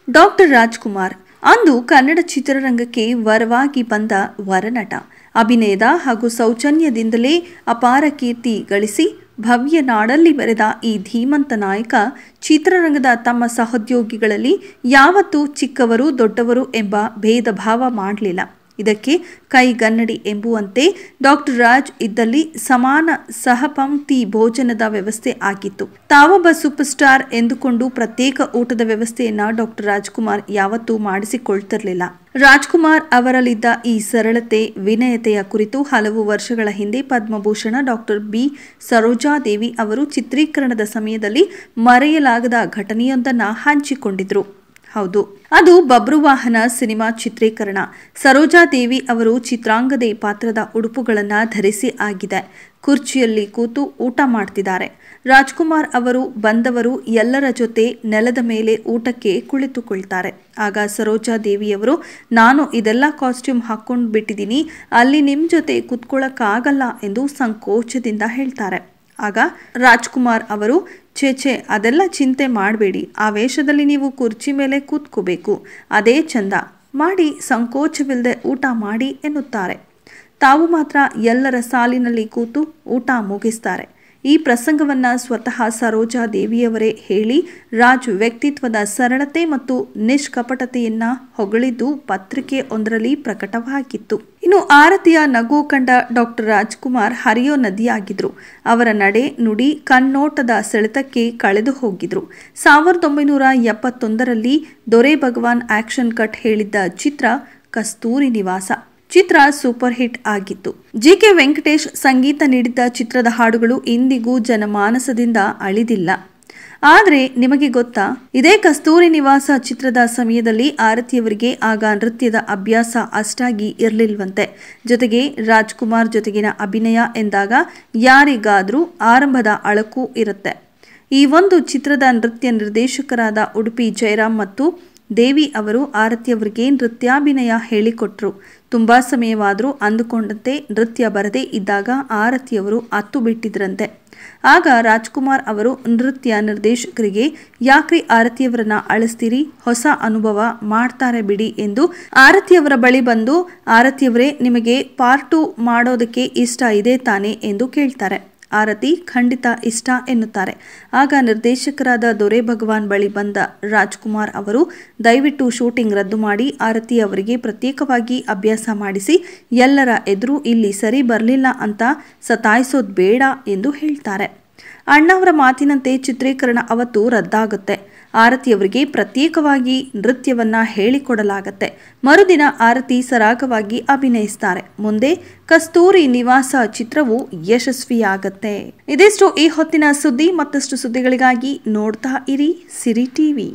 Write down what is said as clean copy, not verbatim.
Doctor Rajkumar ಅಂದು ಕನ್ನಡ ಚಿತ್ರರಂಗಕ್ಕೆ ವರವಾಗಿ ಬಂದ ವರನಟ. ಅಭಿನಯದ ಹಾಗೂ ಸೌಜನ್ಯದಿಂದಲೇ ಅಪಾರ ಕೀರ್ತಿ ಗಳಿಸಿ ಭವ್ಯ ನಾಡಲ್ಲಿ ಬೆರೆದ ಈ ಧೀಮಂತ ನಾಯಕ ಚಿತ್ರರಂಗದ ತಮ್ಮ ಸಹೋದ್ಯೋಗಿಗಳಲ್ಲಿ ಯಾವತ್ತೂ ಚಿಕ್ಕವರು ದೊಡ್ಡವರು ಎಂಬ ಭೇದ ಭಾವ ಮಾಡಲಿಲ್ಲ. ಇದಕ್ಕೆ ಕೈಗನ್ನಡಿ ಎಂಬುವಂತೆ ಡಾಕ್ಟರ್ ರಾಜ್ ಇದ್ದಲ್ಲಿ ಸಮಾನ ಸಹಪಂಕ್ತಿ ಭೋಜನದ ವ್ಯವಸ್ಥೆ ಆಗಿತ್ತು. ತಾವೊಬ್ಬ ಸೂಪರ್ ಸ್ಟಾರ್ ಎಂದುಕೊಂಡು ಪ್ರತ್ಯೇಕ ಊಟದ ವ್ಯವಸ್ಥೆಯನ್ನ ಡಾಕ್ಟರ್ ರಾಜ್ಕುಮಾರ್ ಯಾವತ್ತೂ ಮಾಡಿಸಿಕೊಳ್ತಿರಲಿಲ್ಲ. ರಾಜ್ಕುಮಾರ್ ಅವರಲ್ಲಿದ್ದ ಈ ಸರಳತೆ, ವಿನಯತೆಯ ಕುರಿತು ಹಲವು ವರ್ಷಗಳ ಹಿಂದೆ ಪದ್ಮಭೂಷಣ ಡಾಕ್ಟರ್ ಬಿ ಸರೋಜಾದೇವಿ ಅವರು ಚಿತ್ರೀಕರಣದ ಸಮಯದಲ್ಲಿ ಮರೆಯಲಾಗದ ಘಟನೆಯೊಂದನ್ನು ಹಂಚಿಕೊಂಡಿದ್ರು. ಹೌದು, ಅದು ಬಬ್ರುವಾಹನ ಸಿನಿಮಾ ಚಿತ್ರೀಕರಣ. ಸರೋಜಾದೇವಿ ಅವರು ಚಿತ್ರಾಂಗದೆ ಪಾತ್ರದ ಉಡುಪುಗಳನ್ನು ಧರಿಸಿ ಆಗಿದೆ. ಕುರ್ಚಿಯಲ್ಲಿ ಕೂತು ಊಟ ಮಾಡ್ತಿದ್ದಾರೆ. ರಾಜ್ಕುಮಾರ್ ಅವರು ಬಂದವರು ಎಲ್ಲರ ಜೊತೆ ನೆಲದ ಮೇಲೆ ಊಟಕ್ಕೆ ಕುಳಿತುಕೊಳ್ತಾರೆ. ಆಗ ಸರೋಜಾದೇವಿಯವರು, ನಾನು ಇದೆಲ್ಲ ಕಾಸ್ಟ್ಯೂಮ್ ಹಾಕೊಂಡು ಬಿಟ್ಟಿದ್ದೀನಿ, ಅಲ್ಲಿ ನಿಮ್ಮ ಜೊತೆ ಕೂತ್ಕೊಳ್ಳೋಕ್ಕಾಗಲ್ಲ ಎಂದು ಸಂಕೋಚದಿಂದ ಹೇಳ್ತಾರೆ. ಆಗ ರಾಜ್ಕುಮಾರ್ ಅವರು, ಛೇ ಅದೆಲ್ಲ ಚಿಂತೆ ಮಾಡಬೇಡಿ, ಆ ವೇಷದಲ್ಲಿ ನೀವು ಕುರ್ಚಿ ಮೇಲೆ ಕೂತ್ಕೋಬೇಕು, ಅದೇ ಚಂದ, ಮಾಡಿ ಸಂಕೋಚವಿಲ್ಲದೆ ಊಟ ಮಾಡಿ ಎನ್ನುತ್ತಾರೆ. ತಾವು ಮಾತ್ರ ಎಲ್ಲರ ಸಾಲಿನಲ್ಲಿ ಕೂತು ಊಟ ಮುಗಿಸ್ತಾರೆ. ಈ ಪ್ರಸಂಗವನ್ನು ಸ್ವತಃ ಸರೋಜಾದೇವಿಯವರೇ ಹೇಳಿ ರಾಜ್ ವ್ಯಕ್ತಿತ್ವದ ಸರಳತೆ ಮತ್ತು ನಿಷ್ಕಪಟತೆಯನ್ನ ಹೊಗಳಿದ್ದು ಪತ್ರಿಕೆ ಒಂದರಲ್ಲಿ ಪ್ರಕಟವಾಗಿತ್ತು. ಇನ್ನು ಆರತಿಯ ನಗು ಕಂಡ ಡಾಕ್ಟರ್ ರಾಜ್ಕುಮಾರ್ ಹರಿಯೋ ನದಿಯಾಗಿದ್ರು. ಅವರ ನಡೆ ನುಡಿ ಕಣ್ಣೋಟದ ಸೆಳೆತಕ್ಕೆ ಕಳೆದು ಹೋಗಿದ್ರು. 1971ರಲ್ಲಿ ದೊರೆ ಭಗವಾನ್ ಆಕ್ಷನ್ ಕಟ್ ಹೇಳಿದ್ದ ಚಿತ್ರ ಕಸ್ತೂರಿ ನಿವಾಸ. ಚಿತ್ರ ಸೂಪರ್ ಹಿಟ್ ಆಗಿತ್ತು. ಜಿ.ಕೆ. ವೆಂಕಟೇಶ್ ಸಂಗೀತ ನೀಡಿದ್ದ ಚಿತ್ರದ ಹಾಡುಗಳು ಇಂದಿಗೂ ಜನಮಾನಸದಿಂದ ಅಳಿದಿಲ್ಲ. ಆದರೆ ನಿಮಗೆ ಗೊತ್ತಾ, ಇದೇ ಕಸ್ತೂರಿ ನಿವಾಸ ಚಿತ್ರದ ಸಮಯದಲ್ಲಿ ಆರತಿಯವರಿಗೆ ಆಗ ನೃತ್ಯದ ಅಭ್ಯಾಸ ಅಷ್ಟಾಗಿ ಇರಲಿಲ್ವಂತೆ. ಜೊತೆಗೆ ರಾಜ್ಕುಮಾರ್ ಜೊತೆಗಿನ ಅಭಿನಯ ಎಂದಾಗ ಯಾರಿಗಾದ್ರೂ ಆರಂಭದ ಅಳಕು ಇರುತ್ತೆ. ಈ ಒಂದು ಚಿತ್ರದ ನೃತ್ಯ ನಿರ್ದೇಶಕರಾದ ಉಡುಪಿ ಜಯರಾಮ್ ಮತ್ತು ದೇವಿ ಅವರು ಆರತಿಯವರಿಗೆ ನೃತ್ಯಾಭಿನಯ ಹೇಳಿಕೊಟ್ರು. ತುಂಬಾ ಸಮಯವಾದರೂ ಅಂದುಕೊಂಡಂತೆ ನೃತ್ಯ ಬರದೇ ಇದ್ದಾಗ ಆರತಿಯವರು ಅತ್ತು ಬಿಟ್ಟಿದ್ರಂತೆ. ಆಗ ರಾಜ್ಕುಮಾರ್ ಅವರು ನೃತ್ಯ ನಿರ್ದೇಶಕರಿಗೆ, ಯಾಕ್ರಿ ಆರತಿಯವರನ್ನ ಅಳಿಸ್ತೀರಿ, ಹೊಸ ಅನುಭವ ಮಾಡ್ತಾರೆ ಬಿಡಿ ಎಂದು ಆರತಿಯವರ ಬಳಿ ಬಂದು, ಆರತಿಯವರೇ ನಿಮಗೆ ಪಾರ್ಟ್ 2 ಮಾಡೋದಕ್ಕೆ ಇಷ್ಟ ಇದೆ ತಾನೆ ಎಂದು ಕೇಳ್ತಾರೆ. ಆರತಿ ಖಂಡಿತ ಇಷ್ಟ ಎನ್ನುತ್ತಾರೆ. ಆಗ ನಿರ್ದೇಶಕರಾದ ದೊರೆ ಭಗವಾನ್ ಬಳಿ ಬಂದ ರಾಜ್ಕುಮಾರ್ ಅವರು, ದಯವಿಟ್ಟು ಶೂಟಿಂಗ್ ರದ್ದು ಮಾಡಿ ಆರತಿ ಅವರಿಗೆ ಪ್ರತ್ಯೇಕವಾಗಿ ಅಭ್ಯಾಸ ಮಾಡಿಸಿ, ಎಲ್ಲರ ಎದುರು ಇಲ್ಲಿ ಸರಿ ಬರಲಿಲ್ಲ ಅಂತ ಸತಾಯಿಸೋದು ಬೇಡ ಎಂದು ಹೇಳ್ತಾರೆ. ಅಣ್ಣವರ ಮಾತಿನಂತೆ ಚಿತ್ರೀಕರಣ ಅವತ್ತು ರದ್ದಾಗುತ್ತೆ. ಆರತಿಯವರಿಗೆ ಪ್ರತ್ಯೇಕವಾಗಿ ನೃತ್ಯವನ್ನ ಹೇಳಿಕೊಡಲಾಗತ್ತೆ. ಮರುದಿನ ಆರತಿ ಸರಾಗವಾಗಿ ಅಭಿನಯಿಸ್ತಾರೆ. ಮುಂದೆ ಕಸ್ತೂರಿ ನಿವಾಸ ಚಿತ್ರವು ಯಶಸ್ವಿಯಾಗತ್ತೆ. ಇದಿಷ್ಟು ಈ ಹೊತ್ತಿನ ಸುದ್ದಿ. ಮತ್ತಷ್ಟು ಸುದ್ದಿಗಳಿಗಾಗಿ ನೋಡ್ತಾ ಇರಿ ಸಿರಿ ಟಿವಿ.